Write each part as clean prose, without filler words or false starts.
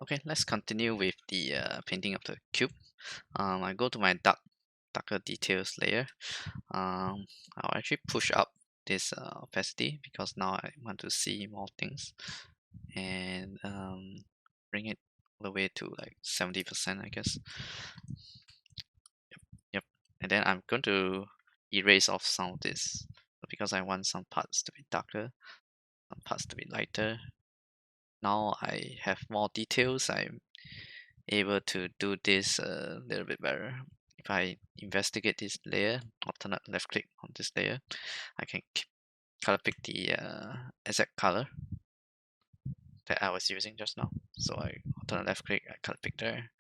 Okay, let's continue with the painting of the cube. I go to my darker details layer. I'll actually push up this opacity because now I want to see more things, and bring it all the way to like 70%, I guess. Yep. And then I'm going to erase off some of this because I want some parts to be darker, some parts to be lighter. Now I have more details. I'm able to do this a little bit better. If I investigate this layer, alternate left click on this layer, I can color pick the exact color that I was using just now. So I alternate left click, I color pick there.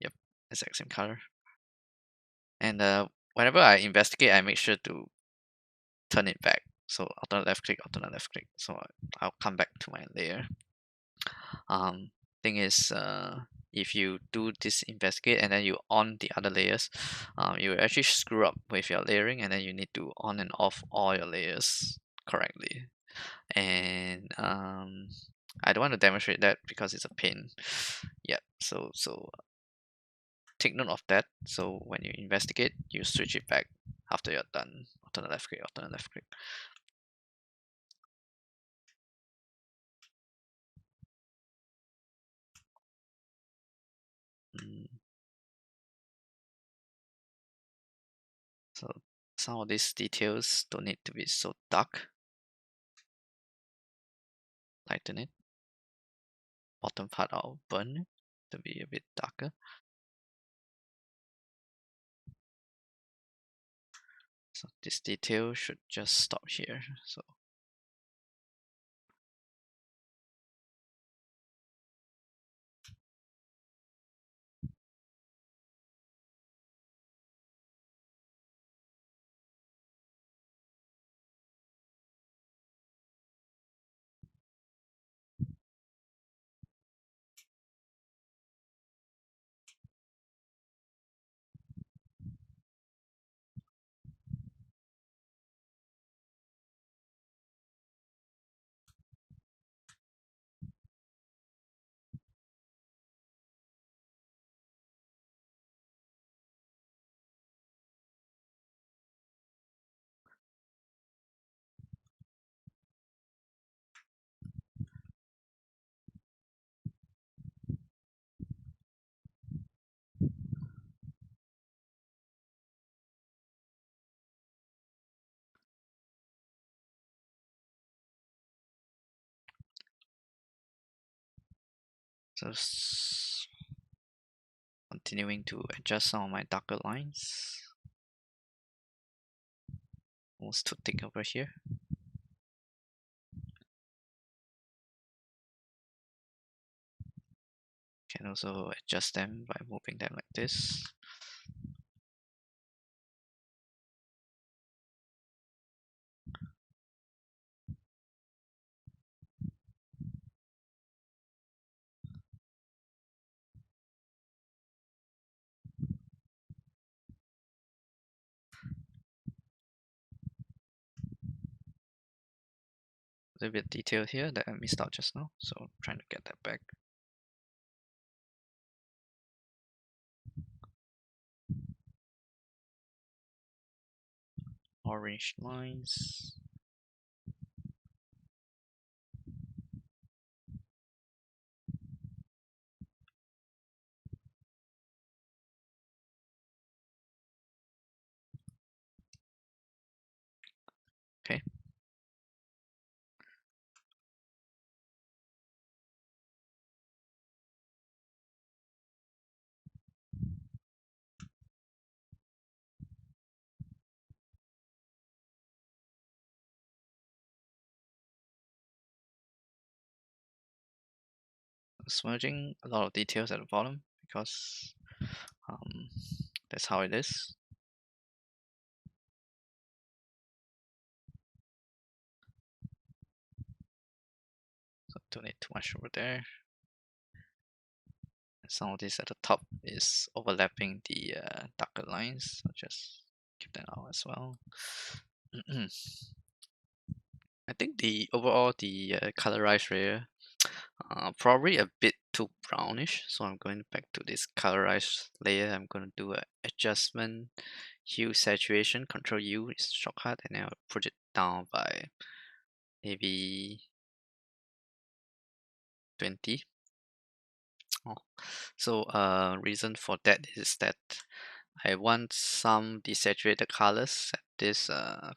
Yep, exact same color. And whenever I investigate, I make sure to turn it back. So alternate left click, alternate left click. So I'll come back to my layer. Thing is, if you do this investigate and then you on the other layers, you will actually screw up with your layering, and then you need to on and off all your layers correctly. And I don't want to demonstrate that because it's a pain. Yeah, so take note of that. So when you investigate, you switch it back after you're done. Alternate left click, alternate left click. So some of these details don't need to be so dark. Lighten it. Bottom part I'll burn it to be a bit darker. So this detail should just stop here. So continuing to adjust some of my darker lines. Almost too thick over here. Can also adjust them by moving them like this. A little bit detail here that I missed out just now, so I'm trying to get that back. Orange lines. Okay. Smudging a lot of details at the bottom because that's how it is. So don't need too much over there. And some of this at the top is overlapping the darker lines, so just keep that out as well. I think the overall the colorized layer probably a bit too brownish, so I'm going back to this colorized layer. I'm going to do an adjustment, hue saturation, Control U is shortcut, and then I'll put it down by maybe 20. Oh. So reason for that is that I want some desaturated colors at this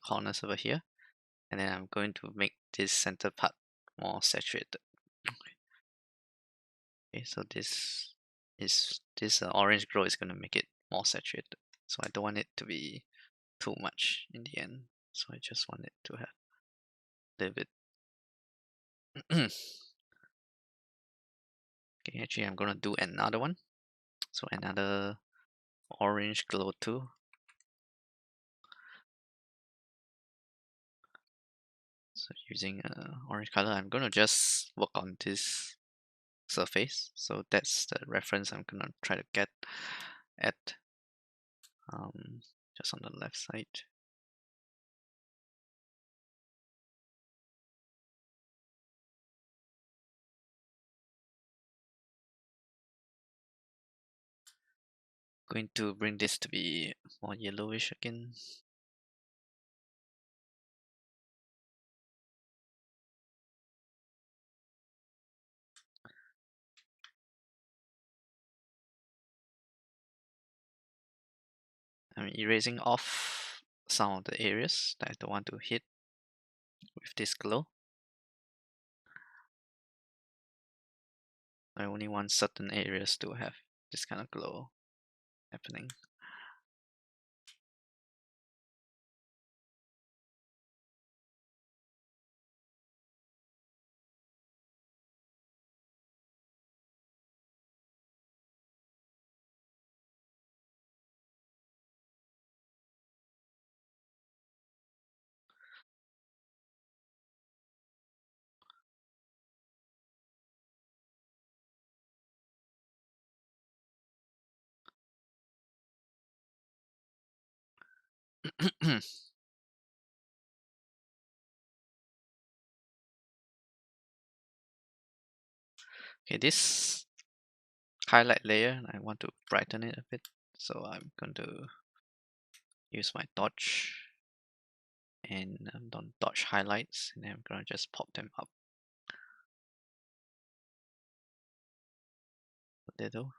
corners over here, and then I'm going to make this center part more saturated. Okay, so this orange glow is going to make it more saturated. So I don't want it to be too much in the end. So I just want it to have a little bit. Okay, actually I'm going to do another one. So another orange glow 2. So using orange color, I'm going to just work on this surface. So that's the reference I'm going to try to get at, just on the left side. Going to bring this to be more yellowish again. I'm erasing off some of the areas that I don't want to hit with this glow. I only want certain areas to have this kind of glow happening. Okay, this highlight layer, I want to brighten it a bit. So I'm going to use my dodge and dodge highlights, and then I'm going to just pop them up a little.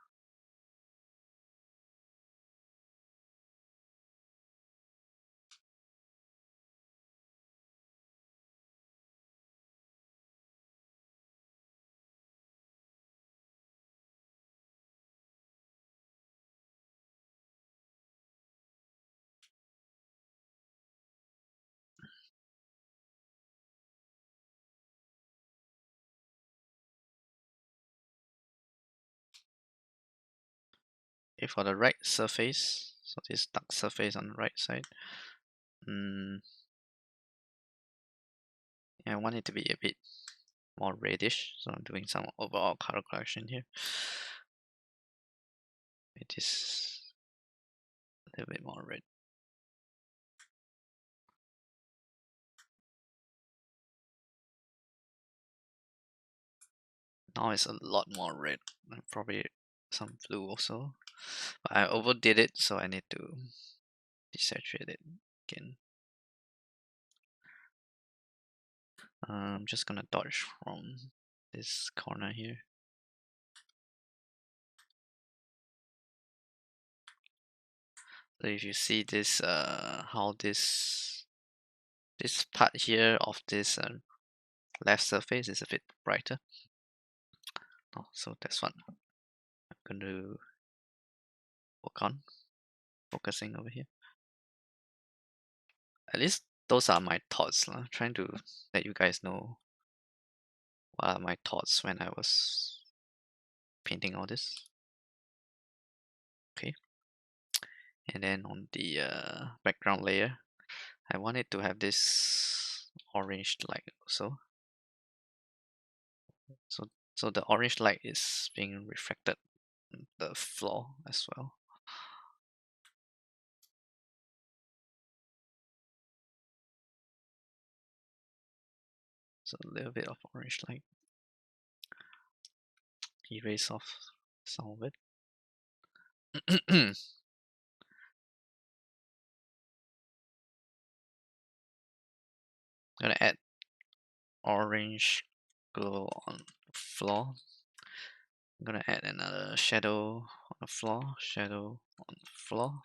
Okay, for the right surface, so this dark surface on the right side, I want it to be a bit more reddish, so I'm doing some overall color correction here. It is a little bit more red. Now it's a lot more red, and probably some blue also. But I overdid it, so I need to desaturate it again. I'm just gonna dodge from this corner here. So if you see this, how this part here of this left surface is a bit brighter. Oh, so that's what I'm going to work on, focusing over here. At least those are my thoughts. Trying to let you guys know what are my thoughts when I was painting all this. Okay. And then on the background layer, I want it to have this orange light also. So the orange light is being reflected on the floor as well. So a little bit of orange light. erase off some of it. Gonna add orange glow on the floor. I'm gonna add another shadow on the floor, shadow on the floor.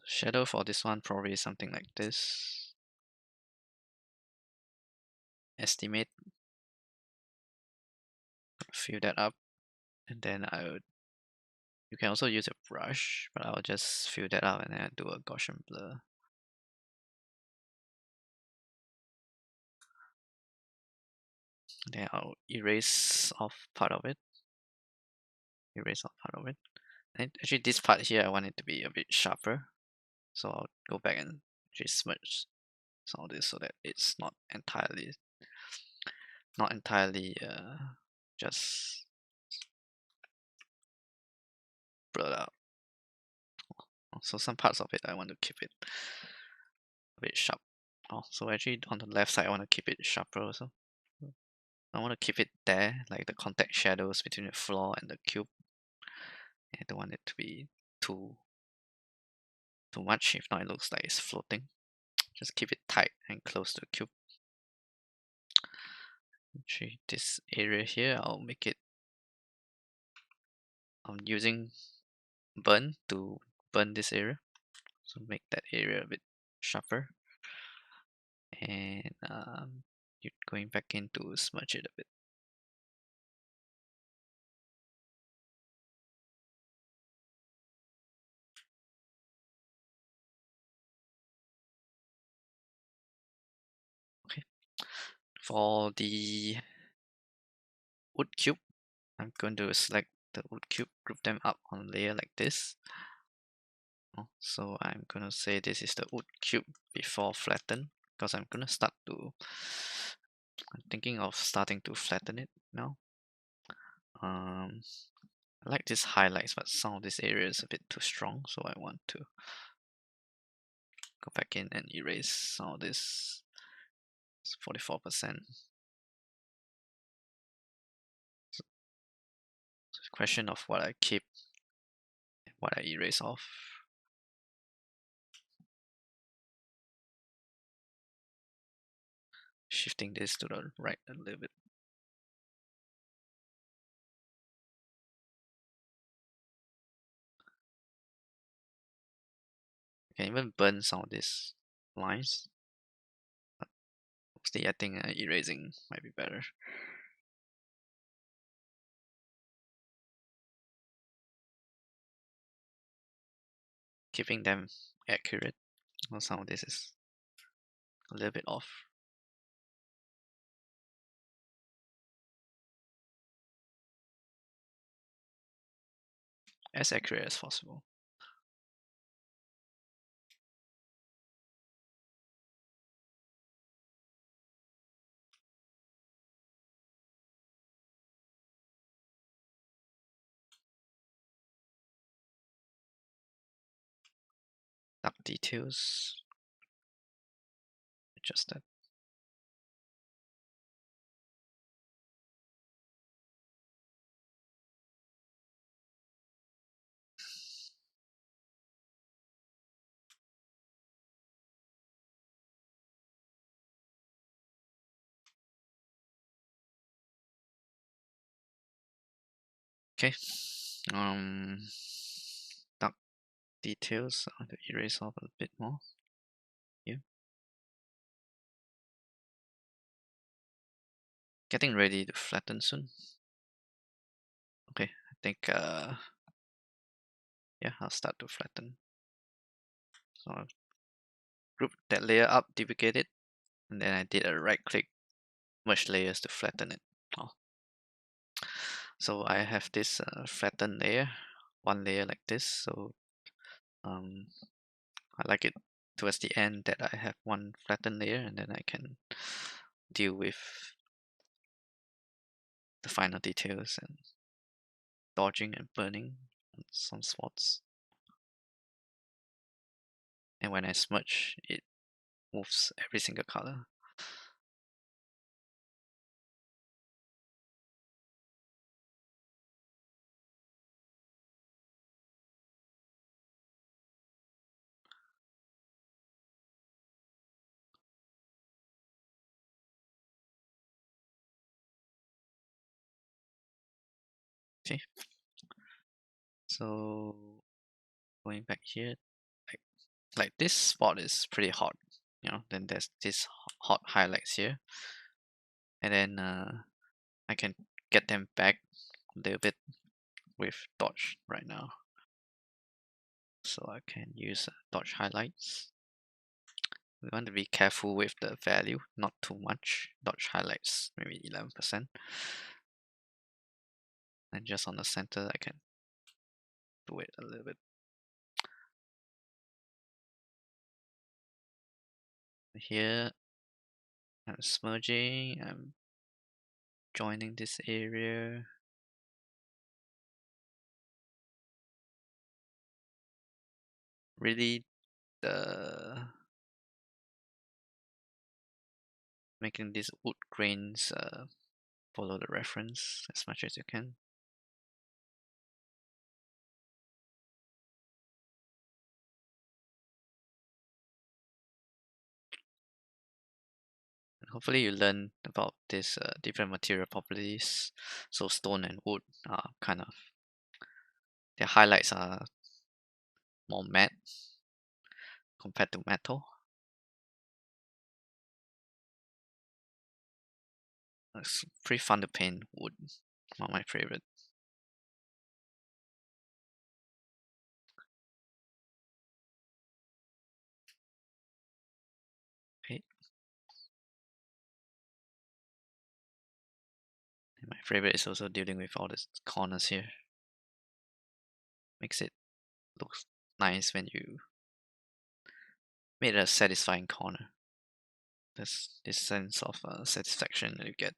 Shadow for this one probably something like this. Estimate. Fill that up, and then you can also use a brush, but I'll just fill that up and then do a Gaussian blur. Then I'll erase off part of it. Erase off part of it. And actually, this part here I want it to be a bit sharper, so I'll go back and actually smudge some of this so that it's not entirely just blurred out. So some parts of it I want to keep it a bit sharp. Oh, so actually on the left side I want to keep it sharper also. I want to keep it there, like the contact shadows between the floor and the cube. I don't want it to be too much, if not it looks like it's floating. Just keep it tight and close to the cube. Actually, this area here, I'm using burn to burn this area, so make that area a bit sharper. And you're going back in to smudge it a bit. Okay. For the wood cube, I'm going to select the wood cube, group them up on a layer like this. So I'm gonna say this is the wood cube before flatten, because I'm thinking of starting to flatten it now. I like these highlights, but some of this area is a bit too strong, so I want to go back in and erase some of this. It's 44%. So it's a question of what I keep and what I erase off. Shifting this to the right a little bit. I can even burn some of these lines, but mostly I think erasing might be better. Keeping them accurate. Well, some of this is a little bit off. As accurate as possible. Dark details. Adjust that. Okay. Dark details. I want to erase off a bit more. Here. Getting ready to flatten soon. Okay, I think yeah, I'll start to flatten. So I'll group that layer up, duplicate it, and then I did a right click, merge layers to flatten it. Oh. So I have this flatten layer, one layer like this. So I like it towards the end that I have one flattened layer, and then I can deal with the final details and dodging and burning on some spots. and when I smudge, it moves every single color. Okay, so going back here, like this spot is pretty hot, then there's this hot highlights here, and then I can get them back a little bit with dodge right now. So I can use dodge highlights. We want to be careful with the value, not too much. Dodge highlights maybe 11%, and just on the center I can do it a little bit. Here I'm smudging, I'm joining this area. Really, the making these wood grains follow the reference as much as you can. And hopefully you learn about these different material properties. So stone and wood are kind of, their highlights are more matte compared to metal. It's pretty fun to paint wood, one of my favorite. Okay. And my favorite is also dealing with all the corners here. Makes it look nice when you made a satisfying corner. There's this sense of satisfaction that you get.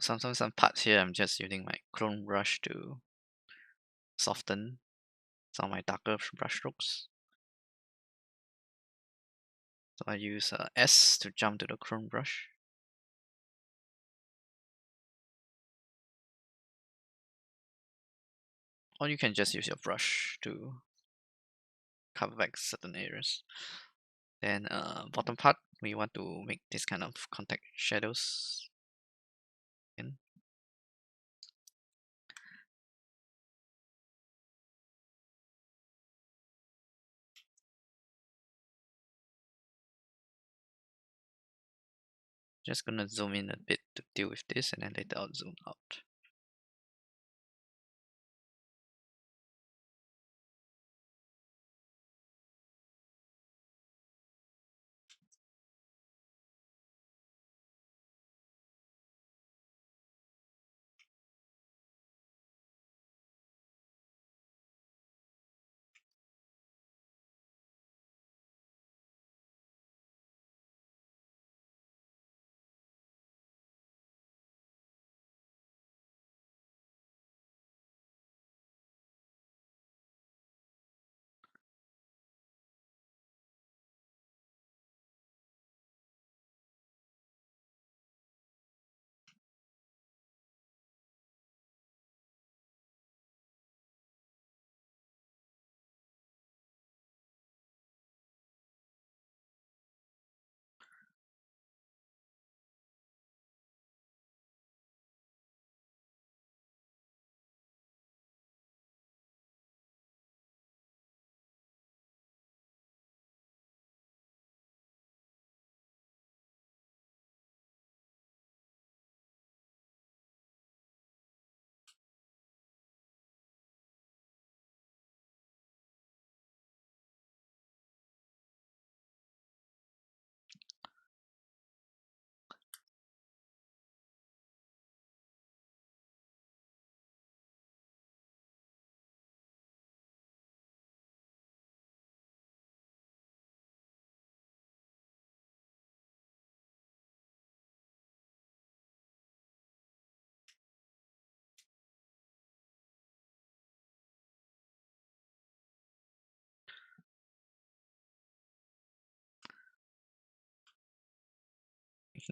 Sometimes some parts here I'm just using my chrome brush to soften some of my darker brush strokes. So I use S to jump to the chrome brush. Or you can just use your brush to cover back certain areas. Then bottom part, we want to make this kind of contact shadows in. Just gonna zoom in a bit to deal with this, and then later I'll zoom out.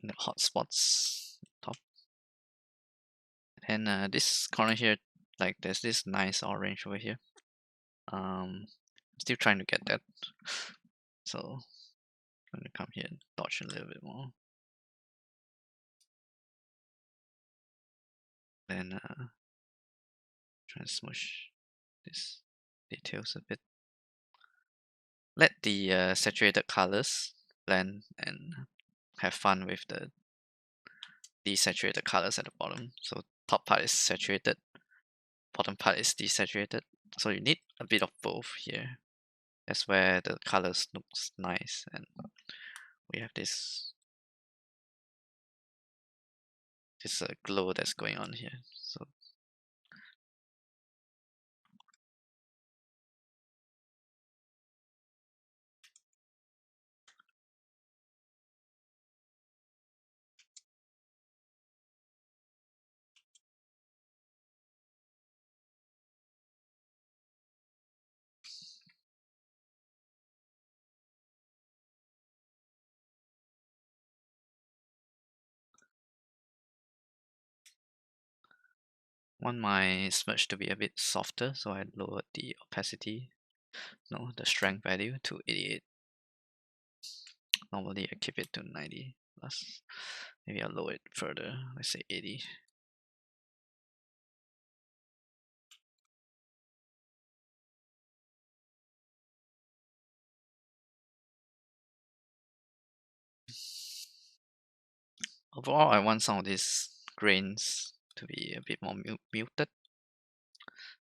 in the hot spots top. And this corner here, like there's this nice orange over here. Still trying to get that. So I'm gonna come here and dodge a little bit more. Then try to smush these details a bit. Let the saturated colors blend and have fun with the desaturated colors at the bottom. So top part is saturated, bottom part is desaturated. So you need a bit of both here. That's where the colors looks nice, and we have this glow that's going on here. So want my smudge to be a bit softer, so I lowered the opacity, no, the strength value to 88. Normally I keep it to 90 plus. Maybe I'll lower it further, let's say 80. Overall, I want some of these grains to be a bit more muted.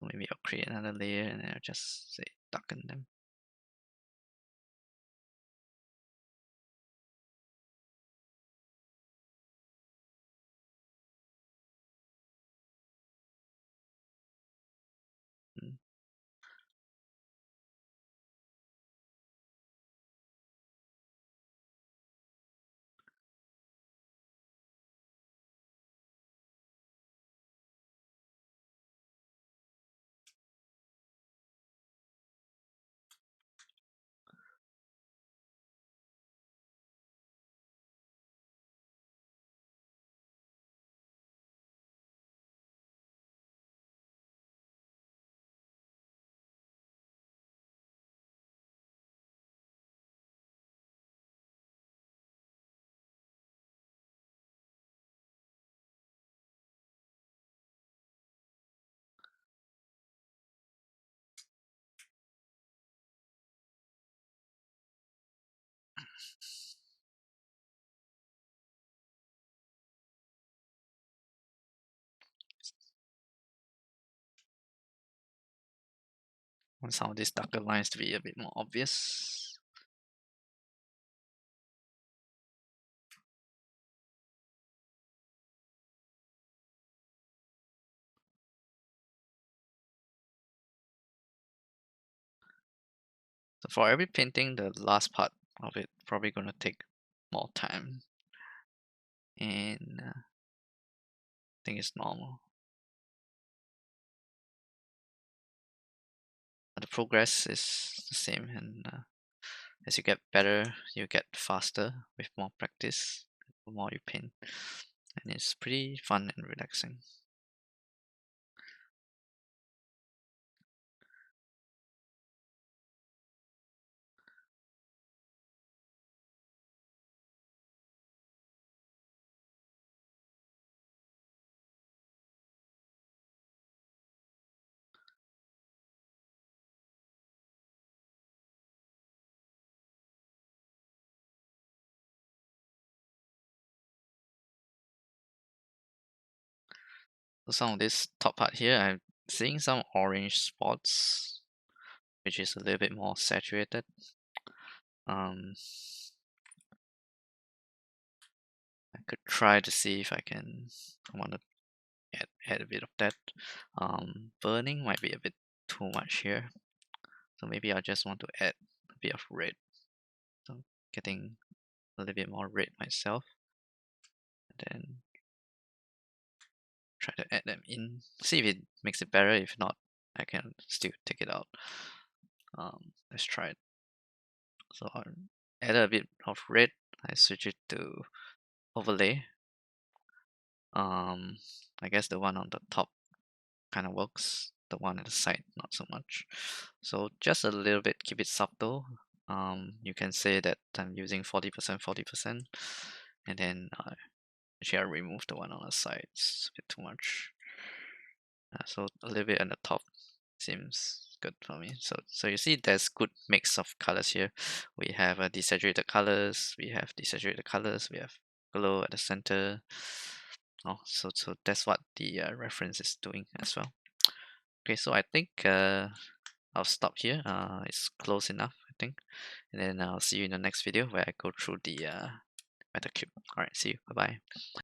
Maybe I'll create another layer and then I'll just say darken them. Want some of these darker lines to be a bit more obvious. So for every painting, the last part of it probably gonna take more time, and I think it's normal. But the progress is the same, and as you get better, you get faster with more practice, the more you paint, and it's pretty fun and relaxing. So some of this top part here, I'm seeing some orange spots, which is a little bit more saturated. I could try to see if I want to add a bit of that. Burning might be a bit too much here, so maybe I just want to add a bit of red. So getting a little bit more red myself, and then try to add them in. See if it makes it better. If not, I can still take it out. Let's try it. So I add a bit of red. I switch it to overlay. I guess the one on the top kind of works. The one at the side, not so much. So just a little bit, keep it subtle. You can say that I'm using 40%, 40%, and then actually I remove the one on the side. It's a bit too much. So a little bit on the top seems good for me. So you see there's good mix of colors here. We have desaturated colors, we have desaturated colors, we have glow at the center. Oh, so that's what the reference is doing as well. Okay, so I think I'll stop here. It's close enough, I think. And then I'll see you in the next video where I go through the meta cube. Alright, see you. Bye bye.